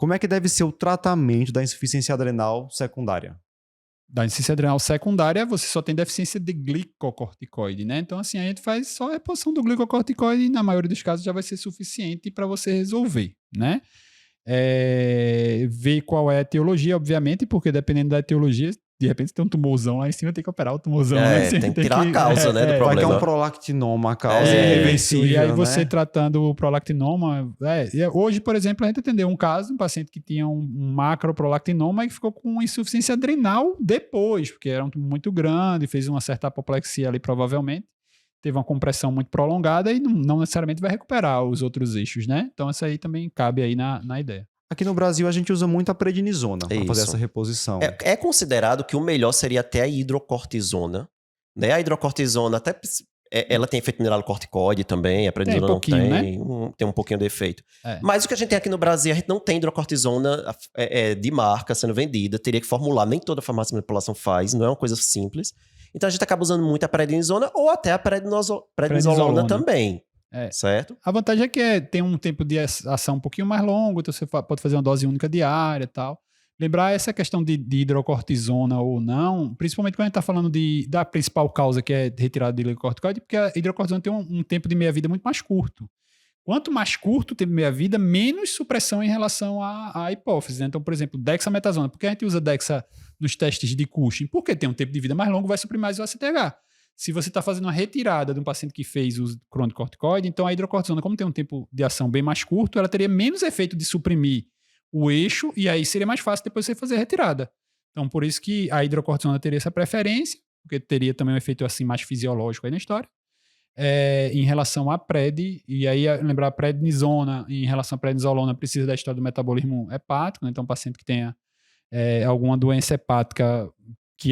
Como é que deve ser o tratamento da insuficiência adrenal secundária? Da insuficiência adrenal secundária, você só tem deficiência de glicocorticoide, né? Então, assim, a gente faz só a reposição do glicocorticoide e, na maioria dos casos, já vai ser suficiente para você resolver, né? Ver qual é a etiologia, obviamente, porque dependendo da etiologia, de repente tem um tumorzão lá em cima, tem que operar o tumorzão lá em cima. Tem que tirar a causa, né, do problema. Vai que é um prolactinoma, a causa irreversível, e aí você né? tratando o prolactinoma... hoje, por exemplo, a gente atendeu um caso de um paciente que tinha um macroprolactinoma e que ficou com insuficiência adrenal depois, porque era muito grande, fez uma certa apoplexia ali, provavelmente. Teve uma compressão muito prolongada e não necessariamente vai recuperar os outros eixos, né? Então, isso aí também cabe aí na ideia. Aqui no Brasil, a gente usa muito a prednisona para fazer essa reposição. É considerado que o melhor seria até a hidrocortisona. Né? A hidrocortisona, até ela tem efeito mineralocorticoide também, a prednisona não tem, né? Tem um pouquinho de efeito. Mas o que a gente tem aqui no Brasil, a gente não tem hidrocortisona de marca sendo vendida, teria que formular, nem toda farmácia de manipulação faz, não é uma coisa simples. Então a gente acaba usando muito a prednisona ou até a prednisolona também. Certo? A vantagem é que tem um tempo de ação um pouquinho mais longo, então você pode fazer uma dose única diária e tal. Lembrar essa questão de hidrocortisona ou não, principalmente quando a gente está falando da principal causa, que é retirada de glicocorticoide, porque a hidrocortisona tem um tempo de meia-vida muito mais curto. Quanto mais curto o tempo de meia-vida, menos supressão em relação à hipófise. Né? Então, por exemplo, dexametasona. Por que a gente usa dexa nos testes de Cushing? Porque tem um tempo de vida mais longo, vai suprir mais o ACTH. Se você está fazendo uma retirada de um paciente que fez uso de corticoide, então a hidrocortisona, como tem um tempo de ação bem mais curto, ela teria menos efeito de suprimir o eixo e aí seria mais fácil depois você fazer a retirada. Então, por isso que a hidrocortisona teria essa preferência, porque teria também um efeito assim mais fisiológico aí na história. Em relação à pred, e aí lembrar a prednisona, em relação à prednisolona, precisa da história do metabolismo hepático, né? Então, um paciente que tenha alguma doença hepática que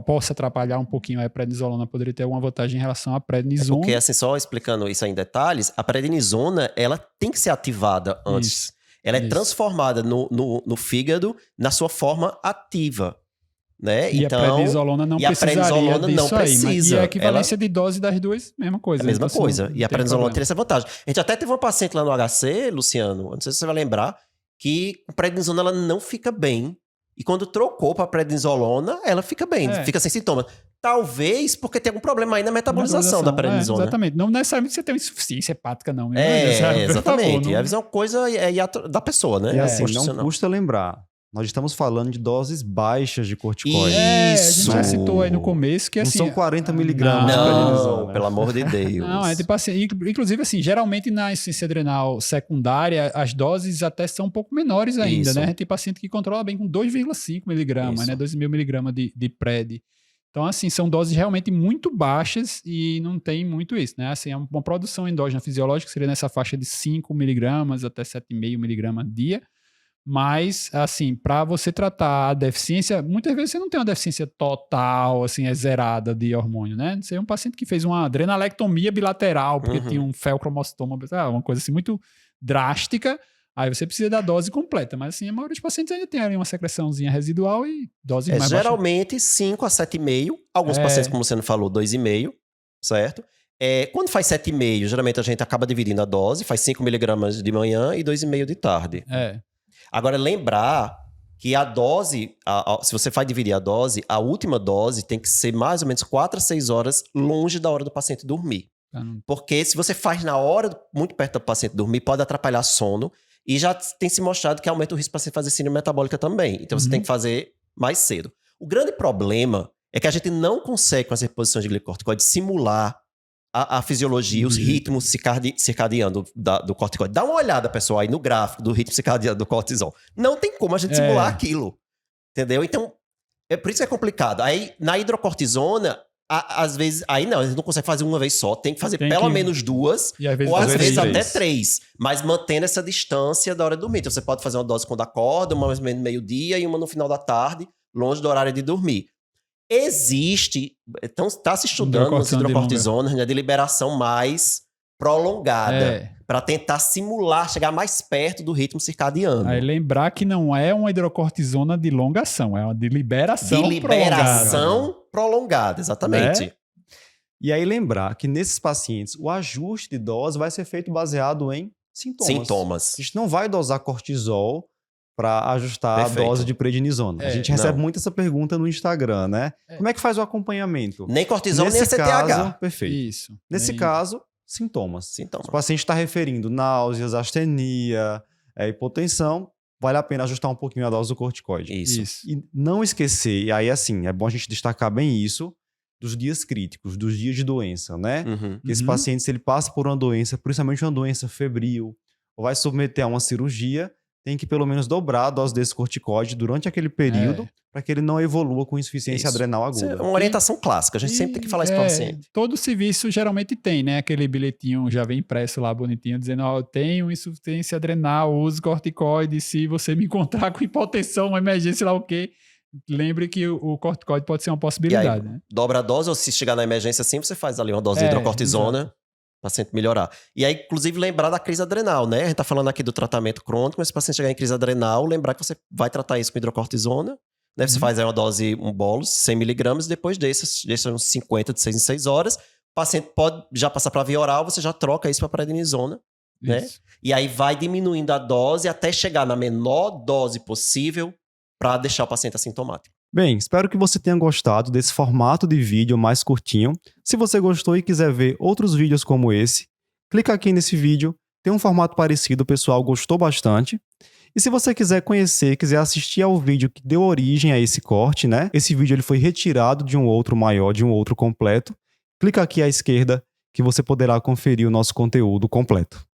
possa atrapalhar um pouquinho a prednisolona poderia ter alguma vantagem em relação à prednisona. Porque, assim, só explicando isso aí em detalhes, a prednisona, ela tem que ser ativada antes. Ela é transformada no fígado na sua forma ativa. Né? E então, a prednisolona não precisaria disso precisa. E a equivalência de dose das duas, mesma coisa. É a mesma então, coisa. Assim, e a prednisolona teria essa vantagem. A gente até teve uma paciente lá no HC, Luciano, não sei se você vai lembrar, que a prednisona ela não fica bem. E quando trocou para prednisolona, ela fica bem, fica sem sintomas. Talvez porque tem algum problema aí na metabolização da prednisona. Exatamente. Não necessariamente você tem uma insuficiência hepática, não. Exatamente. Favor, a visão é uma coisa da pessoa, né? E assim, não custa lembrar. Nós estamos falando de doses baixas de corticoide. A gente já citou aí no começo que assim... Não são 40 miligramas. Não, pelo amor de Deus. Não, tipo assim, inclusive assim, geralmente na insuficiência adrenal secundária, as doses até são um pouco menores ainda, né? Tem paciente que controla bem com 2,5 miligramas, né? 2,5 miligramas de pred. Então, assim, são doses realmente muito baixas e não tem muito isso, né? Assim, uma produção endógena fisiológica seria nessa faixa de 5 miligramas até 7,5 miligramas dia. Mas, assim, para você tratar a deficiência, muitas vezes você não tem uma deficiência total, assim, zerada de hormônio, né? Você é um paciente que fez uma adrenalectomia bilateral, porque tinha um feocromostoma, uma coisa assim muito drástica, aí você precisa da dose completa. Mas, assim, a maioria dos pacientes ainda tem ali uma secreçãozinha residual e dose mais baixa. Geralmente 5 a 7,5, alguns pacientes, como você falou, 2,5, certo? Quando faz 7,5, geralmente a gente acaba dividindo a dose, faz 5 miligramas de manhã e 2,5 de tarde. Agora, lembrar que a dose, se você vai dividir a dose, a última dose tem que ser mais ou menos 4 a 6 horas longe da hora do paciente dormir. Porque se você faz na hora, muito perto do paciente dormir, pode atrapalhar sono. E já tem se mostrado que aumenta o risco para você fazer síndrome metabólica também. Então, você tem que fazer mais cedo. O grande problema é que a gente não consegue, com as reposições de glicocorticoide, simular a fisiologia, os ritmos circadianos do corticoide. Dá uma olhada, pessoal, aí no gráfico do ritmo circadiano do cortisol. Não tem como a gente simular aquilo. Entendeu? Então, por isso que é complicado. Aí, na hidrocortisona, às vezes... Aí não, a gente não consegue fazer uma vez só. Tem que fazer pelo menos 2, ou às vezes até 3. Mas mantendo essa distância da hora de dormir. Então, você pode fazer uma dose quando acorda, uma mais ou menos meio-dia e uma no final da tarde, longe do horário de dormir. Existe, então está se estudando as hidrocortisonas, né, de liberação mais prolongada, para tentar simular, chegar mais perto do ritmo circadiano. Aí lembrar que não é uma hidrocortisona de longa ação, é uma de liberação prolongada. De liberação prolongada, exatamente. E aí lembrar que nesses pacientes, o ajuste de dose vai ser feito baseado em sintomas. Sintomas. A gente não vai dosar cortisol para ajustar Perfeito. a dose de prednisona. A gente recebe muito essa pergunta no Instagram, né? Como é que faz o acompanhamento? Nem cortisona, nem CTH. Caso, perfeito. Isso. Nesse caso, sintomas. Sintomas. Se o paciente está referindo náuseas, astenia, hipotensão, vale a pena ajustar um pouquinho a dose do corticoide. Isso. E não esquecer, e aí assim, é bom a gente destacar bem isso, dos dias críticos, dos dias de doença, né? Que esse paciente, se ele passa por uma doença, principalmente uma doença febril, ou vai submeter a uma cirurgia, tem que pelo menos dobrar a dose desse corticoide durante aquele período para que ele não evolua com insuficiência adrenal aguda. Isso é uma orientação clássica. A gente sempre tem que falar isso para o paciente. Todo serviço geralmente tem, né? Aquele bilhetinho já vem impresso lá bonitinho, dizendo, eu tenho insuficiência adrenal, use corticoide, se você me encontrar com hipotensão, uma emergência lá o quê? Lembre que o corticoide pode ser uma possibilidade, né? Dobra a dose, ou se chegar na emergência assim, você faz ali uma dose de hidrocortisona, para o paciente melhorar. E aí, inclusive, lembrar da crise adrenal, né? A gente tá falando aqui do tratamento crônico, mas se o paciente chegar em crise adrenal, lembrar que você vai tratar isso com hidrocortisona, né? Você faz aí uma dose, um bolo, 100 miligramas, depois deixa uns 50 de 6 em 6 horas. O paciente pode já passar para via oral, você já troca isso para prednisona, né? E aí vai diminuindo a dose até chegar na menor dose possível para deixar o paciente assintomático. Bem, espero que você tenha gostado desse formato de vídeo mais curtinho. Se você gostou e quiser ver outros vídeos como esse, clica aqui nesse vídeo. Tem um formato parecido, o pessoal gostou bastante. E se você quiser conhecer, quiser assistir ao vídeo que deu origem a esse corte, né? Esse vídeo ele foi retirado de um outro maior, de um outro completo. Clica aqui à esquerda que você poderá conferir o nosso conteúdo completo.